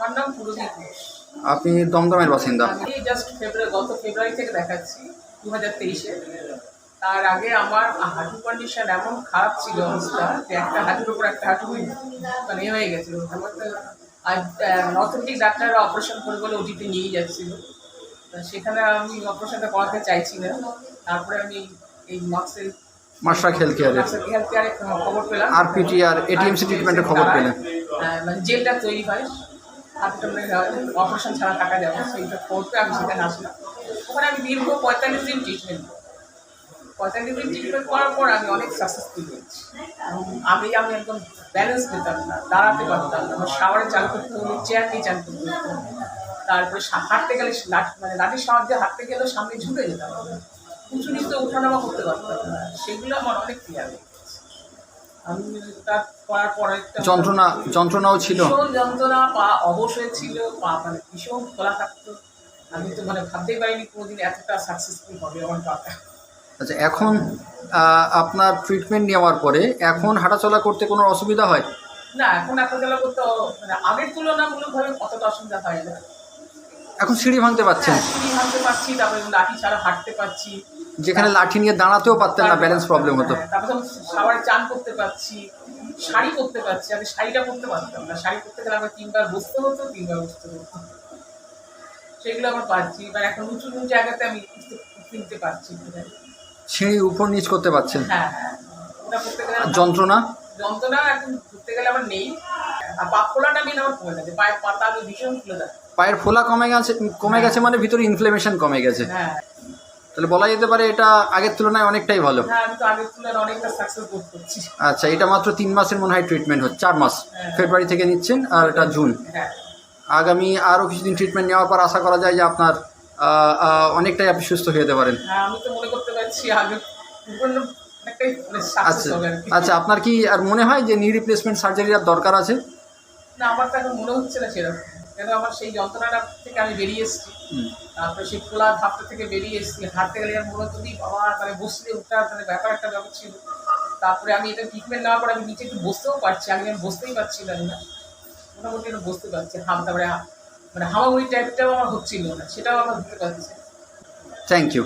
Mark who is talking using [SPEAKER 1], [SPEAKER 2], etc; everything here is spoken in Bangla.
[SPEAKER 1] আমার নাম পুরোহিত ঘোষ।
[SPEAKER 2] আপনি দমদমের বাসিন্দা।
[SPEAKER 1] আমি জাস্ট গত ফেব্রুয়ারি থেকে দেখাচ্ছি 2023-এ। তার আগে আমার হাঁটু কন্ডিশন এমন খারাপ ছিল অবস্থা যে একটা হাঁটুর উপর একটা হাঁটু মানে হয়ে গেছিলো। আর অর্থোপেডিক ডাক্তাররা অপারেশন করে বলে ওটিতে নিয়ে যাচ্ছিল। সেখানে আমি অপারেশনটা করাতে চাইছি না। তারপরে আমি এই
[SPEAKER 2] মাশরাফি হেলথ
[SPEAKER 1] কেয়ারে খবর পেলাম,
[SPEAKER 2] আরপিটি আর এটিএমসি ট্রিটমেন্টের খবর পেলেন।
[SPEAKER 1] মানে জেলটা তৈরি হয়, অপারেশন ছাড়া থাকা যাবে, সেইটা করতে আমি সেখানে আসলাম। ওখানে আমি দীর্ঘ 45 দিন ট্রিটমেন্ট করার পর আমি অনেক সাকসেসফুল হয়েছি। আমি একদম ব্যালেন্স পেতাম না, দাঁড়াতে পারতাম না, আমার শাওয়ারে চান করতে হলে চেয়ার নিয়ে চান করতে হতো। তারপরে হাঁটতে গেলে মানে লাঠির সাহায্যে হাঁটতে গেলেও সামনে ঝুঁকে যেতাম, উঁচু নিচে ওঠানামা করতে পারতাম না। সেগুলো আমার অনেক ক্লিয়ার হয়ে গেছে। আমি তার করার পরে
[SPEAKER 2] যন্ত্রণাও ছিল,
[SPEAKER 1] ভীষণ যন্ত্রণা, পা অবশ হয়েছিল, পা মানে ভীষণ খোলা থাকতো। আমি তো মানে ভাবতেই পারিনি কোনোদিন এতটা সাকসেসফুল হবে আমার পাটা।
[SPEAKER 2] আচ্ছা, এখন আপনার ট্রিটমেন্ট নেওয়ার পরে এখন হাঁটাচলা করতে কোনো অসুবিধা হয়
[SPEAKER 1] না? এখন হাঁটাচলা করতে মানে আগের তুলনামূলকভাবে অতটা অসুবিধা হয় না।
[SPEAKER 2] এখন সিঁড়ি ভাঙতে পারছেন?
[SPEAKER 1] সিঁড়ি ভাঙতে পারছি, তারপরে লাঠি ছাড়া হাঁটতে পারছি,
[SPEAKER 2] যেখানে লাঠি নিয়ে দাঁড়াতেও পারতেন না, ব্যালেন্স প্রবলেম হতো।
[SPEAKER 1] তারপরে শাওয়ারে চান করতে পারছি, শাড়ি পরতে পারছি। আমি শাড়িটা পরতে পারতাম না, শাড়ি পরতে গেলে আমার 3 বার বসতে হতো। সেগুলো আমার পারছি। এবার এখন উঁচু জায়গাতে আমি কিনতে পারছি।
[SPEAKER 2] সিঁড়ি উপর নিচ করতে পারছেন?
[SPEAKER 1] হ্যাঁ হ্যাঁ, ওটা করতে গেলে
[SPEAKER 2] যন্ত্রণা
[SPEAKER 1] এখন ঘুরতে গেলে আমার নেই। আর পা ফোলাটা মেন আমার কমে গেছে, পায়ের পাতা আমি ভীষণ ফুলে যায়।
[SPEAKER 2] পায়ের ফোলা কমে গেছে মানে ভিতরে ইনফ্লেমেশন কমে গেছে।
[SPEAKER 1] হ্যাঁ,
[SPEAKER 2] তাহলে বলা যেতে পারে এটা আগের তুলনায় অনেকটাই ভালো।
[SPEAKER 1] হ্যাঁ, আমি তো আগের তুলনায় অনেকটা সাকসেস বোধ করছি।
[SPEAKER 2] আচ্ছা, এটা মাত্র 3 মাসের মনে হয় ট্রিটমেন্ট হচ্ছে, 4 মাস। ফেব্রুয়ারি থেকে নিচ্ছেন আর এটা জুন।
[SPEAKER 1] হ্যাঁ,
[SPEAKER 2] আগামী আরও কিছুদিন ট্রিটমেন্ট নেওয়ার পর আশা করা যায় যে আপনার অনেকটাই আপনি সুস্থ হয়ে যেতে পারেন।
[SPEAKER 1] হ্যাঁ, আমি তো মনে করতে পারছি আগে অনেকটাই
[SPEAKER 2] আচ্ছা আচ্ছা, আপনার কি আর মনে হয় যে নি রিপ্লেসমেন্ট সার্জারির দরকার আছে?
[SPEAKER 1] না, আমার তো এখন মনে হচ্ছে না সেরকম। কেন, আমার সেই যন্ত্রণাটা থেকে আমি বেরিয়ে এসেছি। তারপরে সেই খোলা ধাপটা থেকে বেরিয়ে এসেছি। হাঁটতে গেলে আমার মনে হচ্ছে বাবা, মানে বসলে ওঠার মানে ব্যাপার একটা ব্যাপার ছিল। তারপরে আমি এটা ট্রিটমেন্ট নেওয়ার পর আমি নিচে একটু বসতেও পারছি। আমি বসতেই পারছিলাম না, মোটামুটি একটু বসতে পারছি। তারপরে মানে হামাগুড়ি টাইপটাও আমার হচ্ছিল না, সেটাও আমার হতে পারছে।
[SPEAKER 2] Thank you.